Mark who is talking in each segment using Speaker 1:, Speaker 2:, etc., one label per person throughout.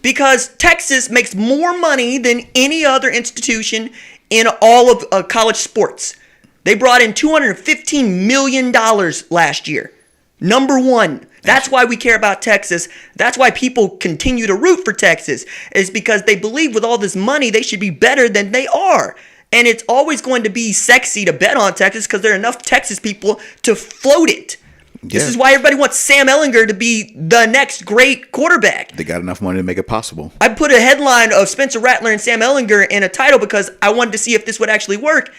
Speaker 1: Because Texas makes more money than any other institution in all of college sports. They brought in $215 million last year. Number one. That's why we care about Texas. That's why people continue to root for Texas. Is because they believe with all this money, they should be better than they are. And it's always going to be sexy to bet on Texas because there are enough Texas people to float it. Yeah. This is why everybody wants Sam Ehlinger to be the next great quarterback.
Speaker 2: They got enough money to make it possible.
Speaker 1: I put a headline of Spencer Rattler and Sam Ehlinger in a title because I wanted to see if this would actually work.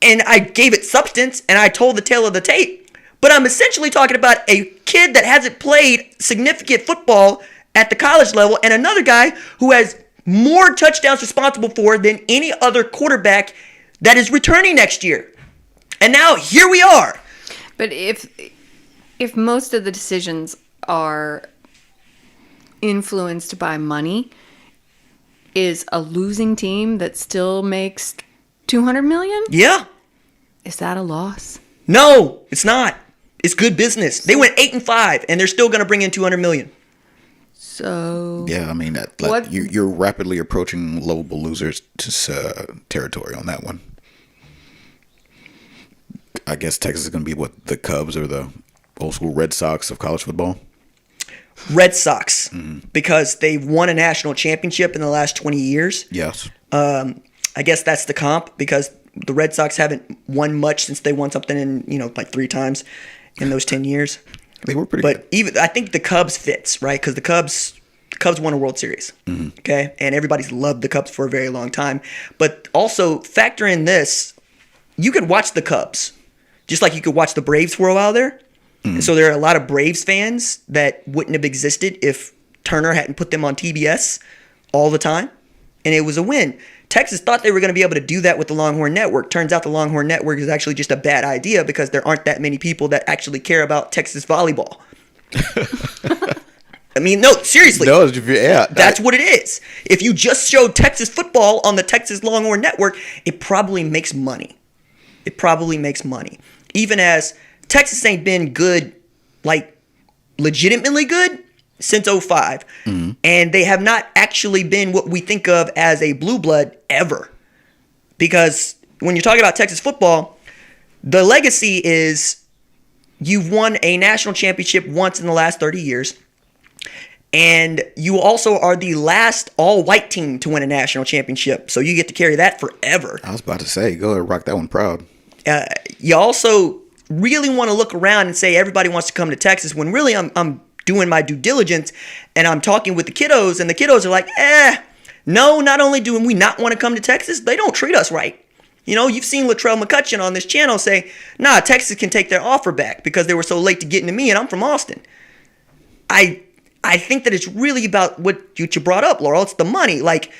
Speaker 1: And I gave it substance and I told the tale of the tape. But I'm essentially talking about a kid that hasn't played significant football at the college level and another guy who has more touchdowns responsible for than any other quarterback that is returning next year. And now here we are.
Speaker 3: But if most of the decisions are influenced by money, is a losing team that still makes $200 million?
Speaker 1: Yeah.
Speaker 3: Is that a loss?
Speaker 1: No, it's not. It's good business. They went 8-5, and they're still going to bring in $200 million.
Speaker 3: So
Speaker 2: yeah, I mean, you're rapidly approaching lovable losers territory on that one. I guess Texas is going to be what the Cubs or the old school Red Sox of college football.
Speaker 1: Red Sox, because they've won a national championship in the last 20 years.
Speaker 2: Yes.
Speaker 1: I guess that's the comp because the Red Sox haven't won much since they won something in, like 3 times in those 10 years.
Speaker 2: They were pretty good.
Speaker 1: But I think the Cubs fits, right? Because the Cubs won a World Series, okay? And everybody's loved the Cubs for a very long time. But also factor in this, you could watch the Cubs just like you could watch the Braves for a while there. And so there are a lot of Braves fans that wouldn't have existed if Turner hadn't put them on TBS all the time. And it was a win. Texas thought they were going to be able to do that with the Longhorn Network. Turns out the Longhorn Network is actually just a bad idea because there aren't that many people that actually care about Texas volleyball. I mean, no, seriously.
Speaker 2: No, yeah.
Speaker 1: That's what it is. If you just showed Texas football on the Texas Longhorn Network, it probably makes money. It probably makes money. Even as Texas ain't been good, like legitimately good, since 2005. And they have not actually been what we think of as a blue blood ever. Because when you're talking about Texas football, the legacy is you've won a national championship once in the last 30 years. And you also are the last all-white team to win a national championship. So you get to carry that forever.
Speaker 2: I was about to say, go ahead, rock that one proud.
Speaker 1: You also really want to look around and say everybody wants to come to Texas when really I'm doing my due diligence and I'm talking with the kiddos and the kiddos are like, no, not only do we not want to come to Texas, they don't treat us right. You know, you've seen Latrell McCutcheon on this channel say, nah, Texas can take their offer back because they were so late to getting to me and I'm from Austin. I think that it's really about what you brought up, Laurel. It's the money. Like,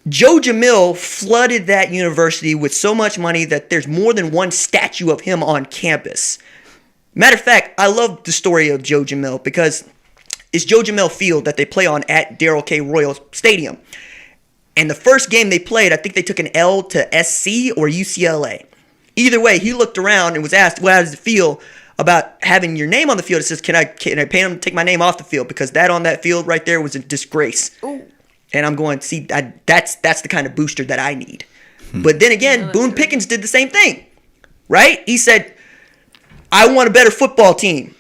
Speaker 1: Joe Jamil flooded that university with so much money that there's more than one statue of him on campus. Matter of fact, I love the story of Joe Jamil because it's Joe Jamil Field that they play on at Darrell K. Royal Stadium. And the first game they played, I think they took an L to SC or UCLA. Either way, he looked around and was asked, well, how does it feel about having your name on the field? It says, can I pay him to take my name off the field? Because that on that field right there was a disgrace. Ooh. And I'm going, see, that's the kind of booster that I need. But then again, Boone Pickens did the same thing, right? He said, I want a better football team.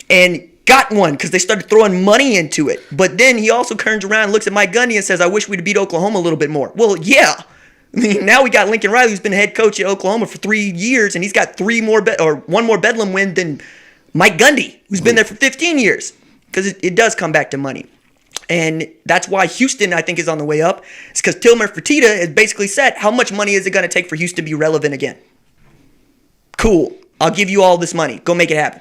Speaker 1: And got one because they started throwing money into it. But then he also turns around and looks at Mike Gundy and says, I wish we'd beat Oklahoma a little bit more. Well, yeah. I mean, now we got Lincoln Riley, who's been head coach at Oklahoma for 3 years, and he's got one more Bedlam win than Mike Gundy, who's been there for 15 years. Because it does come back to money. And that's why Houston, I think, is on the way up. It's because Tilmer Fertitta has basically said, how much money is it going to take for Houston to be relevant again? Cool. I'll give you all this money. Go make it happen.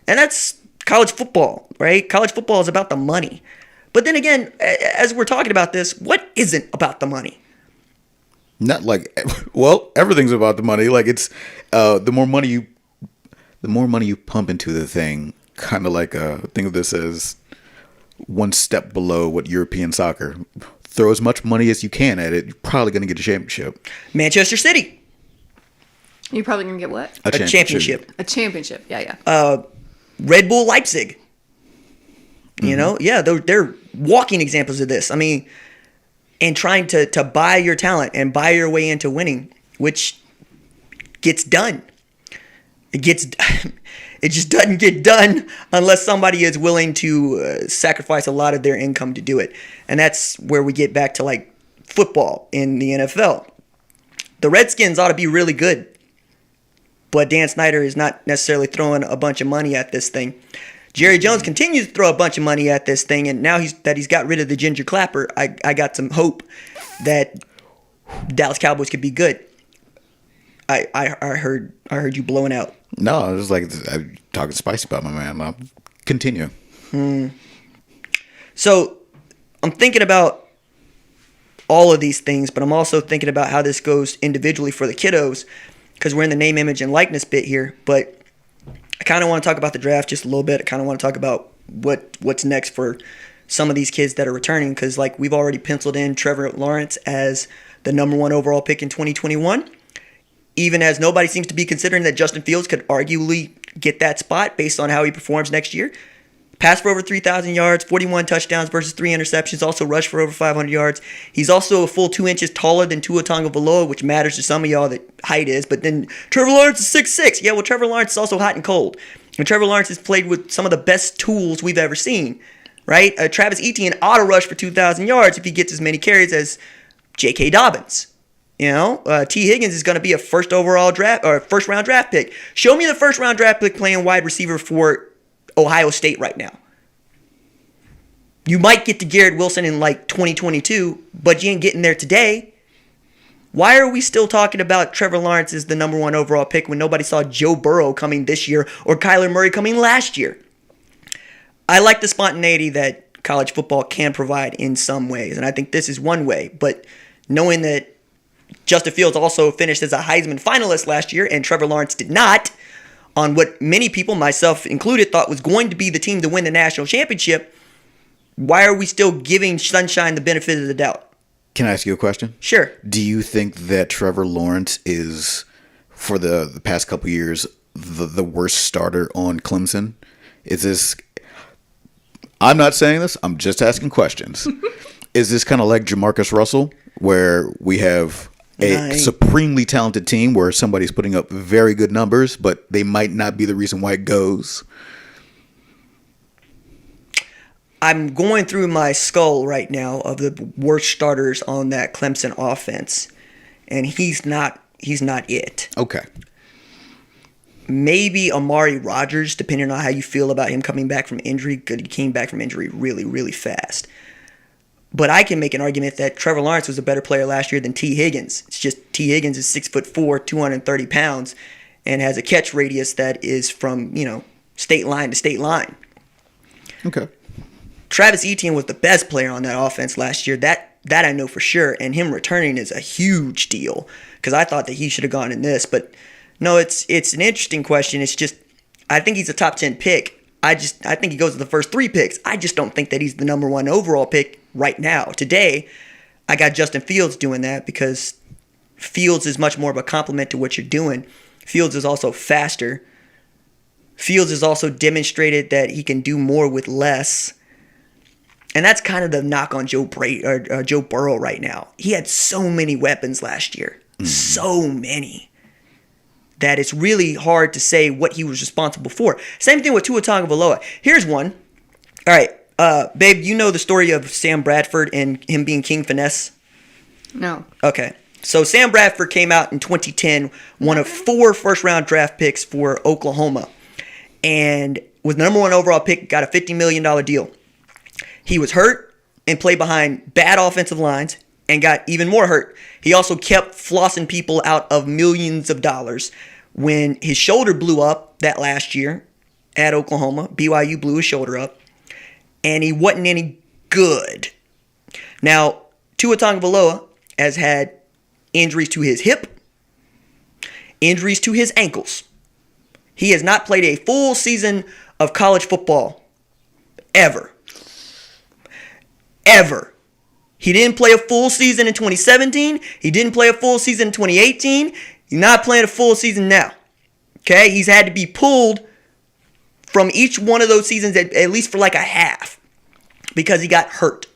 Speaker 1: And that's college football, right? College football is about the money. But then again, as we're talking about this, what isn't about the money?
Speaker 2: Not like, well, everything's about the money. Like it's the more money you pump into the thing, kind of like think of this as one step below what European soccer. Throw as much money as you can at it, you're probably going to get a championship.
Speaker 1: Manchester City.
Speaker 3: You're probably going to get what?
Speaker 1: A championship.
Speaker 3: A championship, yeah.
Speaker 1: Red Bull Leipzig. You know, yeah, they're walking examples of this. I mean, and trying to buy your talent and buy your way into winning, which gets done. It just doesn't get done unless somebody is willing to sacrifice a lot of their income to do it. And that's where we get back to like football in the NFL. The Redskins ought to be really good, but Dan Snyder is not necessarily throwing a bunch of money at this thing. Jerry Jones continues to throw a bunch of money at this thing, and now he's got rid of the ginger clapper, I got some hope that Dallas Cowboys could be good. I heard you blowing out.
Speaker 2: No, it was like I'm talking spicy about my man. I'll continue.
Speaker 1: So I'm thinking about all of these things, but I'm also thinking about how this goes individually for the kiddos, because we're in the name, image, and likeness bit here. But I kind of want to talk about the draft just a little bit. I kind of want to talk about what's next for some of these kids that are returning, because like we've already penciled in Trevor Lawrence as the number 1 overall pick in 2021. Even as nobody seems to be considering that Justin Fields could arguably get that spot based on how he performs next year. Passed for over 3,000 yards, 41 touchdowns versus 3 interceptions, also rushed for over 500 yards. He's also a full 2 inches taller than Tua Tagovailoa, which matters to some of y'all that height is. But then Trevor Lawrence is 6'6". Yeah, well, Trevor Lawrence is also hot and cold. And Trevor Lawrence has played with some of the best tools we've ever seen, right? Travis Etienne ought to rush for 2,000 yards if he gets as many carries as J.K. Dobbins. You know, T. Higgins is going to be a first round draft pick. Show me the first round draft pick playing wide receiver for Ohio State right now. You might get to Garrett Wilson in like 2022, but you ain't getting there today. Why are we still talking about Trevor Lawrence as the number 1 overall pick when nobody saw Joe Burrow coming this year or Kyler Murray coming last year? I like the spontaneity that college football can provide in some ways, and I think this is one way. But knowing that Justin Fields also finished as a Heisman finalist last year, and Trevor Lawrence did not, on what many people, myself included, thought was going to be the team to win the national championship. Why are we still giving Sunshine the benefit of the doubt?
Speaker 2: Can I ask you a question?
Speaker 1: Sure.
Speaker 2: Do you think that Trevor Lawrence is, for the past couple years, the worst starter on Clemson? Is this... I'm not saying this. I'm just asking questions. Is this kind of like Jamarcus Russell, where we have a supremely talented team where somebody's putting up very good numbers, but they might not be the reason why it goes?
Speaker 1: I'm going through my skull right now of the worst starters on that Clemson offense, and he's not it.
Speaker 2: Okay.
Speaker 1: Maybe Amari Rodgers, depending on how you feel about him coming back from injury. Good, he came back from injury really, really fast. But I can make an argument that Trevor Lawrence was a better player last year than T. Higgins. It's just T. Higgins is 6'4", 230 pounds, and has a catch radius that is from, state line to state line.
Speaker 2: Okay.
Speaker 1: Travis Etienne was the best player on that offense last year. That I know for sure, and him returning is a huge deal, because I thought that he should have gone in this. But no, it's an interesting question. It's just, I think he's a top 10 pick. I think he goes to the first 3 picks. I just don't think that he's the number 1 overall pick right now. Today, I got Justin Fields doing that because Fields is much more of a compliment to what you're doing. Fields is also faster. Fields has also demonstrated that he can do more with less. And that's kind of the knock on Joe Burrow right now. He had so many weapons last year. So many. That it's really hard to say what he was responsible for. Same thing with Tua Tagovailoa. Here's one. All right, babe, you know the story of Sam Bradford and him being King Finesse?
Speaker 3: No.
Speaker 1: Okay. So Sam Bradford came out in 2010, one of 4 first-round draft picks for Oklahoma, and was the number 1 overall pick, got a $50 million deal. He was hurt and played behind bad offensive lines and got even more hurt. He also kept flossing people out of millions of dollars. When his shoulder blew up that last year at Oklahoma, BYU blew his shoulder up, and he wasn't any good. Now, Tua Tagovailoa has had injuries to his hip, injuries to his ankles. He has not played a full season of college football ever. Ever. He didn't play a full season in 2017. He didn't play a full season in 2018. He's not playing a full season now. Okay? He's had to be pulled from each one of those seasons at least for like a half. because he got hurt.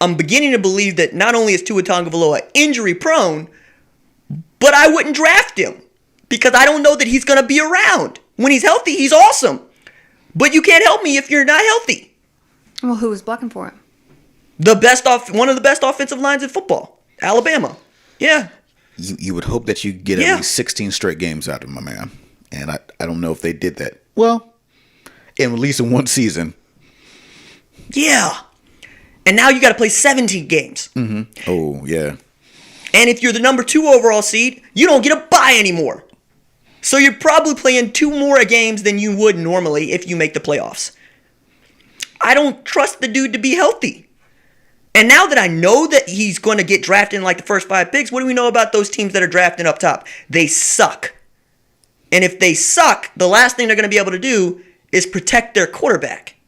Speaker 1: I'm beginning to believe that not only is Tua Tagovailoa injury prone, but I wouldn't draft him because I don't know that he's going to be around. When he's healthy, he's awesome. But you can't help me if you're not healthy.
Speaker 3: Well, who was blocking for him?
Speaker 1: One of the best offensive lines in football, Alabama. Yeah.
Speaker 2: You would hope that you get at least 16 straight games out of him, my man. And I don't know if they did that. Well, at least in one season.
Speaker 1: Yeah. And now you got to play 17 games.
Speaker 2: Mm-hmm. Oh, yeah.
Speaker 1: And if you're the number 2 overall seed, you don't get a bye anymore. So you're probably playing 2 more games than you would normally if you make the playoffs. I don't trust the dude to be healthy. And now that I know that he's going to get drafted in like the first 5 picks, what do we know about those teams that are drafting up top? They suck. And if they suck, the last thing they're going to be able to do is protect their quarterback.